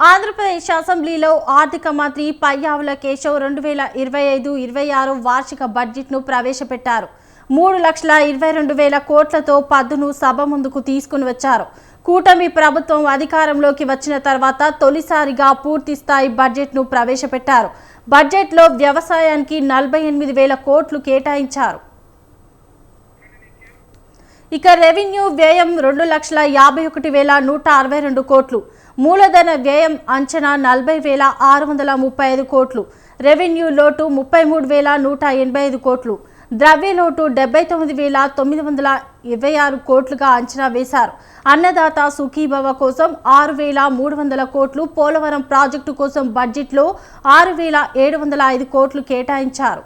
ఆంధ్రప్రదేశ్ అసెంబ్లీలో ఆర్థిక మంత్రి పయ్యావుల కేశవ్ 2025-26 వార్షిక బడ్జెట్ను ప్రవేశపెట్టారు. 3,22,000 కోట్లతో పద్దును సభ ముందుకు తీసుకుని వచ్చారు. కూటమి ప్రభుత్వం అధికారంలోకి వచ్చిన తర్వాత తొలిసారిగా పూర్తి స్థాయి బడ్జెట్ను ప్రవేశపెట్టారు. బడ్జెట్లో వ్యవసాయానికి 48,000 కోట్లు కేటాయించారు. ఇక రెవెన్యూ వ్యయం 2,51,162 కోట్లు, మూలధన వ్యయం అంచనా 40,635 కోట్లు, రెవెన్యూ లోటు 33,185 కోట్లు, ద్రవ్య లోటు 79,926 కోట్లుగా అంచనా వేశారు. అన్నదాత సుఖీభవ కోసం 6,300 కోట్లు, పోలవరం ప్రాజెక్టు కోసం బడ్జెట్లో 6,705 కోట్లు కేటాయించారు.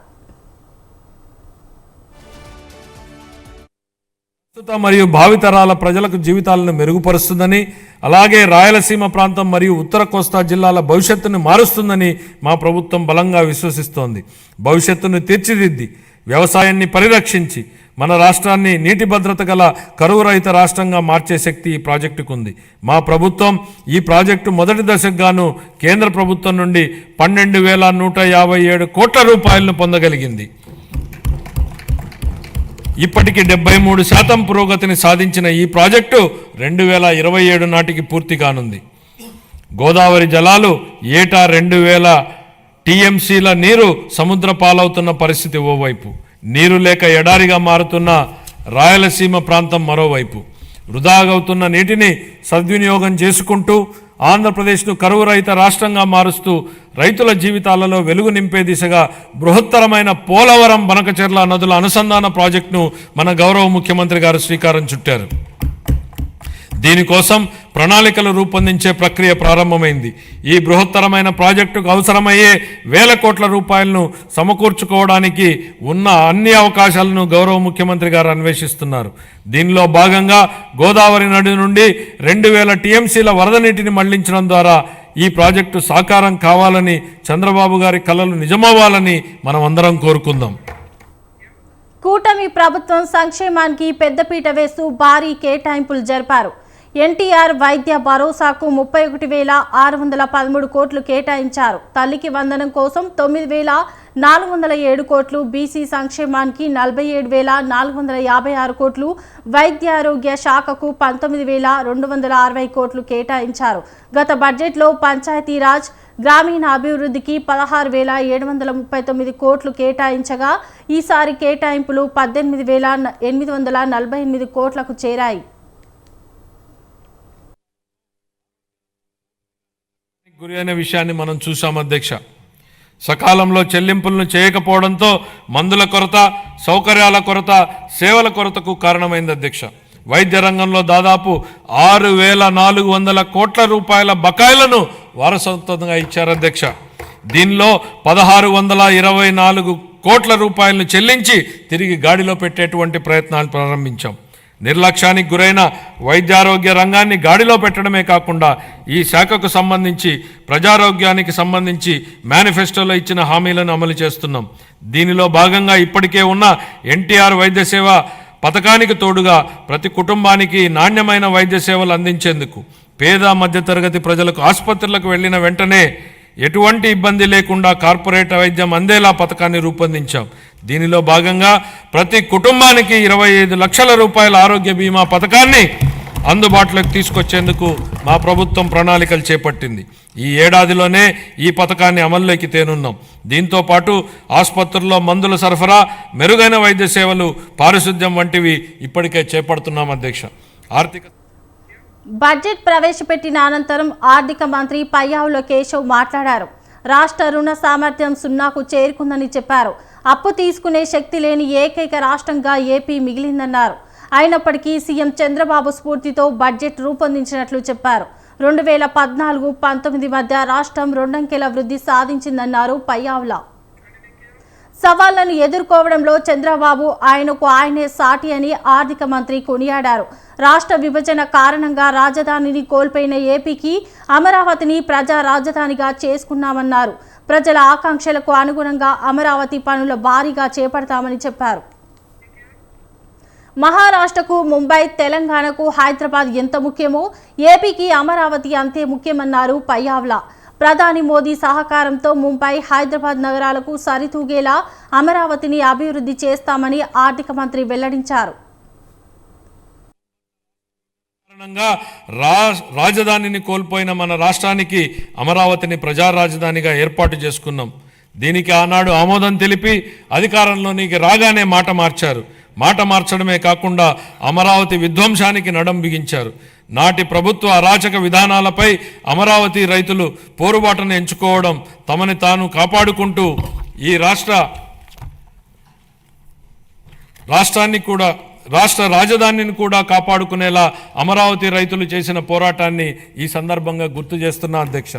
మరియు భావితరాల ప్రజలకు జీవితాలను మెరుగుపరుస్తుందని, అలాగే రాయలసీమ ప్రాంతం మరియు ఉత్తర కోస్తా జిల్లాల భవిష్యత్తును మారుస్తుందని మా ప్రభుత్వం బలంగా విశ్వసిస్తోంది. భవిష్యత్తును తీర్చిదిద్ది వ్యవసాయాన్ని పరిరక్షించి మన రాష్ట్రాన్ని నీటి భద్రత గల కరువు రహిత రాష్ట్రంగా మార్చే శక్తి ఈ ప్రాజెక్టుకు ఉంది. మా ప్రభుత్వం ఈ ప్రాజెక్టు మొదటి దశకు గాను కేంద్ర ప్రభుత్వం నుండి 12,157 కోట్ల రూపాయలను పొందగలిగింది. ఇప్పటికి 73% పురోగతిని సాధించిన ఈ ప్రాజెక్టు 2027 నాటికి పూర్తి కానుంది. గోదావరి జలాలు ఏటా 2,000 టీఎంసీల నీరు సముద్ర పాలవుతున్న పరిస్థితి ఓవైపు, నీరు లేక ఎడారిగా మారుతున్న రాయలసీమ ప్రాంతం మరోవైపు. వృధాగవుతున్న నీటిని సద్వినియోగం చేసుకుంటూ ఆంధ్రప్రదేశ్ను కరువు రహిత రాష్ట్రంగా మారుస్తూ రైతుల జీవితాలలో వెలుగు నింపే దిశగా బృహత్తరమైన పోలవరం బనకచెర్ల నదుల అనుసంధాన ప్రాజెక్టును మన గౌరవ ముఖ్యమంత్రి గారు శ్రీకారం చుట్టారు. దీనికోసం ప్రణాళికలు రూపొందించే ప్రక్రియ ప్రారంభమైంది. ఈ బృహత్తరమైన ప్రాజెక్టుకు అవసరమయ్యే 1,000 కోట్ల రూపాయలను సమకూర్చుకోవడానికి ఉన్న అన్ని అవకాశాలను గౌరవ ముఖ్యమంత్రి గారు అన్వేషిస్తున్నారు. దీనిలో భాగంగా గోదావరి నది నుండి 2,000 టీఎంసీల వరద నీటిని మళ్లించడం ద్వారా ఈ ప్రాజెక్టు సాకారం కావాలని, చంద్రబాబు గారి కలలు నిజమవ్వాలని మనం అందరం కోరుకుందాం. కూటమి ప్రభుత్వం సంక్షేమానికి పెద్దపీట వేస్తూ భారీ కేటాయింపులు జరిపారు. ఎన్టీఆర్ వైద్య భరోసాకు 31,613 కోట్లు కేటాయించారు. తల్లికి వందనం కోసం 9,407 కోట్లు, బీసీ సంక్షేమానికి 47,456 కోట్లు, వైద్యారోగ్య శాఖకు 19,260 కోట్లు కేటాయించారు. గత బడ్జెట్లో పంచాయతీరాజ్ గ్రామీణ అభివృద్ధికి 16,739 కోట్లు కేటాయించగా ఈసారి కేటాయింపులు 18,848 కోట్లకు చేరాయి. గురి అయిన విషయాన్ని మనం చూసాం అధ్యక్ష. సకాలంలో చెల్లింపులను చేయకపోవడంతో మందుల కొరత, సౌకర్యాల కొరత, సేవల కొరతకు కారణమైంది అధ్యక్ష. వైద్య రంగంలో దాదాపు 6,400 కోట్ల రూపాయల బకాయిలను వారసత్వంగా ఇచ్చారు అధ్యక్ష. దీనిలో 1,624 కోట్ల రూపాయలను చెల్లించి తిరిగి గాడిలో పెట్టేటువంటి ప్రయత్నాలు ప్రారంభించాం. నిర్లక్ష్యానికి గురైన వైద్యారోగ్య రంగాన్ని గాడిలో పెట్టడమే కాకుండా ఈ శాఖకు సంబంధించి ప్రజారోగ్యానికి సంబంధించి మేనిఫెస్టోలో ఇచ్చిన హామీలను అమలు చేస్తున్నాం. దీనిలో భాగంగా ఇప్పటికే ఉన్న ఎన్టీఆర్ వైద్య సేవ పథకానికి తోడుగా ప్రతి కుటుంబానికి నాణ్యమైన వైద్య సేవలు అందించేందుకు, పేద మధ్యతరగతి ప్రజలకు ఆసుపత్రులకు వెళ్లిన వెంటనే ఎటువంటి ఇబ్బంది లేకుండా కార్పొరేట్ వైద్యం అందేలా పథకాన్ని రూపొందించాం. దీనిలో భాగంగా ప్రతి కుటుంబానికి 25 లక్షల రూపాయల ఆరోగ్య బీమా పథకాన్ని అందుబాటులోకి తీసుకొచ్చేందుకు మా ప్రభుత్వం ప్రణాళికలు చేపట్టింది. ఈ ఏడాదిలోనే ఈ పథకాన్ని అమల్లోకి తేనున్నాం. దీంతో పాటు ఆసుపత్రుల్లో మందుల సరఫరా, మెరుగైన వైద్య సేవలు, పారిశుద్ధ్యం వంటివి ఇప్పటికే చేపడుతున్నాం అధ్యక్ష. బడ్జెట్ ప్రవేశపెట్టిన అనంతరం ఆర్థిక మంత్రి పయ్యావుల కేశవ్ మాట్లాడారు. రాష్ట్ర రుణ సామర్థ్యం 0కు చేరుకుందని చెప్పారు. అప్పు తీసుకునే శక్తి లేని ఏకైక రాష్ట్రంగా ఏపీ మిగిలిందన్నారు. అయినప్పటికీ సీఎం చంద్రబాబు స్ఫూర్తితో బడ్జెట్ రూపొందించినట్లు చెప్పారు. 2014-19 మధ్య రాష్ట్రం 2 అంకెల వృద్ధి సాధించిందన్నారు పయ్యావుల. సవాళ్లను ఎదుర్కోవడంలో చంద్రబాబు ఆయనకు ఆయనే సాటి అని ఆర్థిక మంత్రి కొనియాడారు. రాష్ట్ర విభజన కారణంగా రాజధానిని కోల్పోయిన ఏపీకి అమరావతిని ప్రజా రాజధానిగా చేసుకున్నామన్నారు. ప్రజల ఆకాంక్షలకు అనుగుణంగా అమరావతి పనుల భారీగా చేపడతామని చెప్పారు. మహారాష్ట్రకు ముంబై, తెలంగాణకు హైదరాబాద్ ఎంత ముఖ్యమో ఏపీకి అమరావతి అంతే ముఖ్యమన్నారు పయ్యావుల. ప్రధాని మోదీ సహకారంతో ముంబై, హైదరాబాద్ నగరాలకు సరితూగేలా అమరావతిని అభివృద్ధి చేస్తామని ఆర్థిక మంత్రి వెల్లడించారు. రాజధానిని కోల్పోయిన మన రాష్ట్రానికి అమరావతిని ప్రజా రాజధానిగా ఏర్పాటు చేసుకున్నాం. దీనికి ఆనాడు ఆమోదం తెలిపి అధికారంలోనికి రాగానే మాట మార్చారు. మాట మార్చడమే కాకుండా అమరావతి విధ్వంసానికి నడం బిగించారు. నాటి ప్రభుత్వ అరాచక విధానాలపై అమరావతి రైతులు పోరుబాటును ఎంచుకోవడం, తమని తాను కాపాడుకుంటూ ఈ రాష్ట్ర రాజధానిని కూడా కాపాడుకునేలా అమరావతి రైతులు చేసిన పోరాటాన్ని ఈ సందర్భంగా గుర్తు చేస్తున్నా అధ్యక్ష.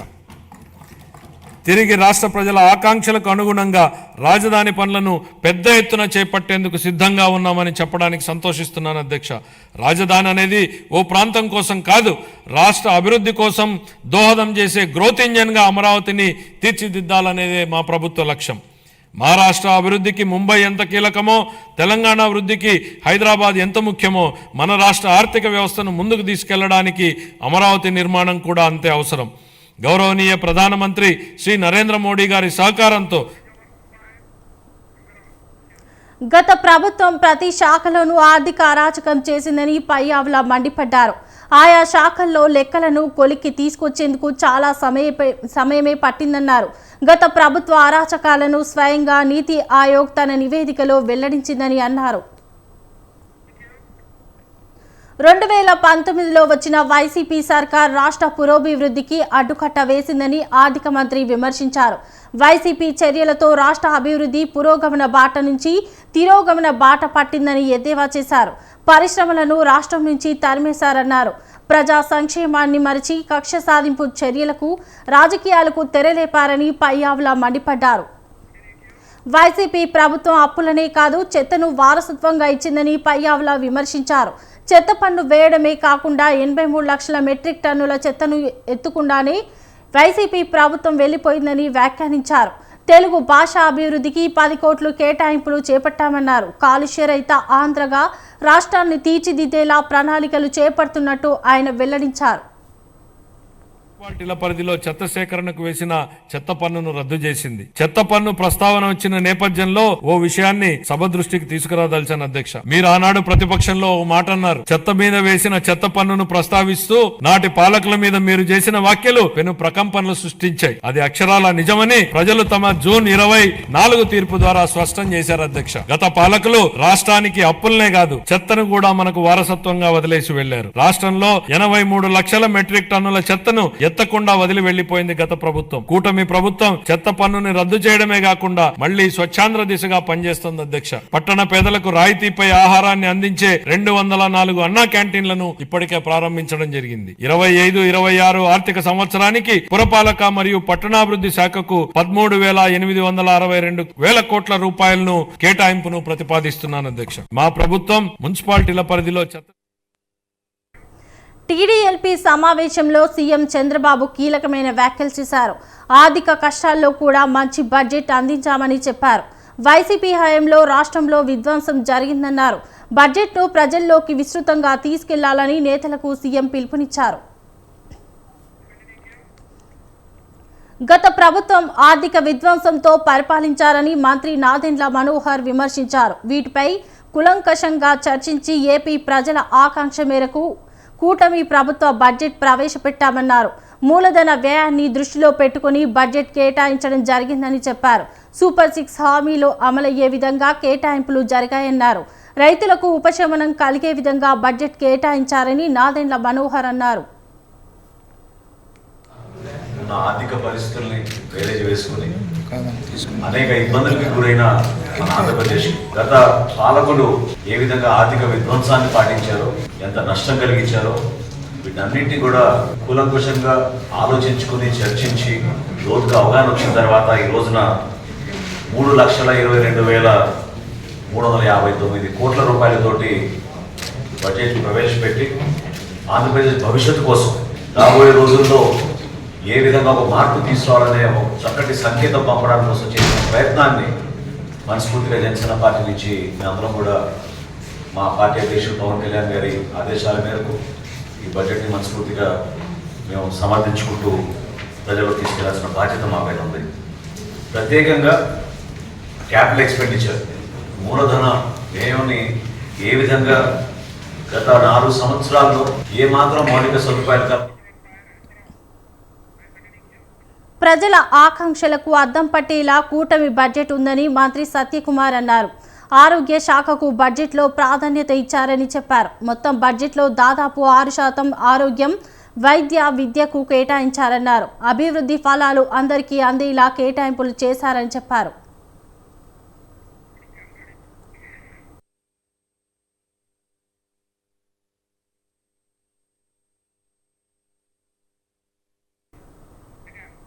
తిరిగి రాష్ట్ర ప్రజల ఆకాంక్షలకు అనుగుణంగా రాజధాని పనులను పెద్ద ఎత్తున చేపట్టేందుకు సిద్ధంగా ఉన్నామని చెప్పడానికి సంతోషిస్తున్నాను అధ్యక్ష. రాజధాని అనేది ఓ ప్రాంతం కోసం కాదు, రాష్ట్ర అభివృద్ధి కోసం దోహదం చేసే గ్రోత్ ఇంజన్గా అమరావతిని తీర్చిదిద్దాలనేదే మా ప్రభుత్వ లక్ష్యం. మహారాష్ట్ర అభివృద్ధికి ముంబై ఎంత కీలకమో, తెలంగాణ అభివృద్ధికి హైదరాబాద్ ఎంత ముఖ్యమో, మన రాష్ట్ర ఆర్థిక వ్యవస్థను ముందుకు తీసుకెళ్లడానికి అమరావతి నిర్మాణం కూడా అంతే అవసరం. గౌరవనీయ ప్రధానమంత్రి శ్రీ నరేంద్ర మోడీ గారి సహకారంతో గత ప్రభుత్వం ప్రతి శాఖలోనూ ఆర్థిక అరాచకం చేసిందని పయ్యావుల మండిపడ్డారు. ఆయా శాఖల్లో లెక్కలను కొలిక్కి తీసుకొచ్చేందుకు చాలా సమయమే పట్టిందన్నారు. గత ప్రభుత్వ అరాచకాలను స్వయంగా నీతి ఆయోగ్ తన నివేదికలో వెల్లడించిందని అన్నారు. 2019లో వచ్చిన వైసీపీ సర్కార్ రాష్ట్ర పురోభివృద్ధికి అడ్డుకట్ట వేసిందని ఆర్థిక మంత్రి విమర్శించారు. వైసీపీ చర్యలతో రాష్ట్ర అభివృద్ధి పురోగమన బాట నుంచి తిరోగమన బాట పట్టిందని ఎద్దేవా చేశారు. పరిశ్రమలను రాష్ట్రం నుంచి తరిమేశారన్నారు. ప్రజా సంక్షేమాన్ని మరిచి కక్ష సాధింపు చర్యలకు, రాజకీయాలకు తెరలేపారని పయ్యావుల మండిపడ్డారు. వైసీపీ ప్రభుత్వం అప్పులనే కాదు, చెత్తను వారసత్వంగా ఇచ్చిందని పయ్యావుల విమర్శించారు. చెత్త పన్ను వేయడమే కాకుండా 83 లక్షల మెట్రిక్ టన్నుల చెత్తను ఎత్తుకుండానే వైసీపీ ప్రభుత్వం వెళ్లిపోయిందని వ్యాఖ్యానించారు. తెలుగు భాష అభివృద్ధికి 10 కోట్లు కేటాయింపులు చేపట్టామన్నారు. కాలుష్యరహిత ఆంధ్రగా రాష్ట్రాన్ని తీర్చిదిద్దేలా ప్రణాళికలు చేపడుతున్నట్టు ఆయన వెల్లడించారు. మున్సిపాలిటీల పరిధిలో చెత్త సేకరణకు వేసిన చెత్త పన్నును రద్దు చేసింది. చెత్త పన్ను ప్రస్తావన వచ్చిన నేపథ్యంలో ఓ విషయాన్ని సభ దృష్టికి తీసుకురాదలిచాను అధ్యక్ష. మీరు ఆనాడు ప్రతిపక్షంలో ఓ మాట అన్నారు. చెత్త మీద వేసిన చెత్త పన్నును ప్రస్తావిస్తూ నాటి పాలకుల మీద మీరు చేసిన వ్యాఖ్యలు పెను ప్రకంపనలు సృష్టించాయి. అది అక్షరాల నిజమని ప్రజలు తమ జూన్ 24 తీర్పు ద్వారా స్పష్టం చేశారు అధ్యక్ష. గత పాలకులు రాష్ట్రానికి అప్పులనే కాదు, చెత్తను కూడా మనకు వారసత్వంగా వదిలేసి వెళ్లారు. రాష్ట్రంలో 83 లక్షల మెట్రిక్ టన్నుల చెత్తను ఎత్తకుండా వదిలి వెళ్లిపోయింది గత ప్రభుత్వం. కూటమి ప్రభుత్వం చెత్త పన్నుని రద్దు చేయడమే కాకుండా మళ్లీ స్వచ్ఛాంధ్ర దిశగా పనిచేస్తుంది అధ్యక్ష. పట్టణ పేదలకు రాయితీపై ఆహారాన్ని అందించే 204 అన్నా క్యాంటీన్లను ఇప్పటికే ప్రారంభించడం జరిగింది. 25-26 ఆర్థిక సంవత్సరానికి పురపాలక మరియు పట్టణాభివృద్ధి శాఖకు 13,862 కోట్ల రూపాయలను కేటాయింపును ప్రతిపాదిస్తున్నాను అధ్యక్ష. మా ప్రభుత్వం మున్సిపాలిటీల పరిధిలో చెత్త టీడీఎల్పీ సమావేశంలో సీఎం చంద్రబాబు కీలకమైన వ్యాఖ్యలు చేశారు. ఆర్థిక కష్టాల్లో కూడా మంచి బడ్జెట్ అందించామని చెప్పారు. వైసీపీ హయాంలో రాష్ట్రంలో విధ్వంసం జరిగిందన్నారు. బడ్జెట్ను ప్రజల్లోకి విస్తృతంగా తీసుకెళ్లాలని నేతలకు సీఎం పిలుపునిచ్చారు. గత ప్రభుత్వం ఆర్థిక విధ్వంసంతో పరిపాలించారని మంత్రి నాదెండ్ల మనోహర్ విమర్శించారు. వీటిపై కులంకషంగా చర్చించి ఏపీ ప్రజల ఆకాంక్ష మేరకు కూటమి ప్రభుత్వ బడ్జెట్ ప్రవేశపెట్టామన్నారు. మూలధన వ్యయాన్ని దృష్టిలో పెట్టుకుని బడ్జెట్ కేటాయించడం జరిగిందని చెప్పారు. సూపర్ 6 హామీలు అమలయ్యే విధంగా కేటాయింపులు జరిగాయన్నారు. రైతులకు ఉపశమనం కలిగే విధంగా బడ్జెట్ కేటాయించారని నాదెండ్ల మనోహర్ అన్నారు. ఆర్థిక పరిస్థితుల్ని బేరేజ్ వేసుకుని అనేక ఇబ్బందులకు గురైన మన ఆంధ్రప్రదేశ్ గత పాలకులు ఏ విధంగా ఆర్థిక విధ్వంసాన్ని పాటించారో, ఎంత నష్టం కలిగించారో వీటన్నింటినీ కూడా కూలంకుషంగా ఆలోచించుకుని చర్చించి లోతుగా అవగాహన వచ్చిన తర్వాత ఈ రోజున 3,22,359 కోట్ల రూపాయలతోటి బడ్జెట్ ప్రవేశపెట్టి ఆంధ్రప్రదేశ్ భవిష్యత్తు కోసం రాబోయే రోజుల్లో ఏ విధంగా ఒక మార్పు తీసుకురావాలనే ఒక చక్కటి సంకేతం పంపడానికి కోసం చేసిన ప్రయత్నాన్ని మనస్ఫూర్తిగా జనసేన పార్టీ నుంచి మేమందరం కూడా మా పార్టీ అధ్యక్షుడు పవన్ కళ్యాణ్ గారి ఆదేశాల మేరకు ఈ బడ్జెట్ని మనస్ఫూర్తిగా మేము సమర్థించుకుంటూ ప్రజల్లో తీసుకెళ్లాల్సిన బాధ్యత మాపైన ఉంది. ప్రత్యేకంగా క్యాపిటల్ ఎక్స్పెండిచర్ మూలధన వ్యయాన్ని ఏ విధంగా గత 4 సంవత్సరాల్లో ఏమాత్రం మౌలిక సదుపాయాలు ప్రజల ఆకాంక్షలకు అద్దం పట్టేలా కూటమి బడ్జెట్ ఉందని మంత్రి సత్యకుమార్ అన్నారు. ఆరోగ్య శాఖకు బడ్జెట్లో ప్రాధాన్యత ఇచ్చారని చెప్పారు. మొత్తం బడ్జెట్లో దాదాపు 6% ఆరోగ్యం, వైద్య, విద్యకు కేటాయించారన్నారు. అభివృద్ధి ఫలాలు అందరికీ అందేలా కేటాయింపులు చేశారని చెప్పారు.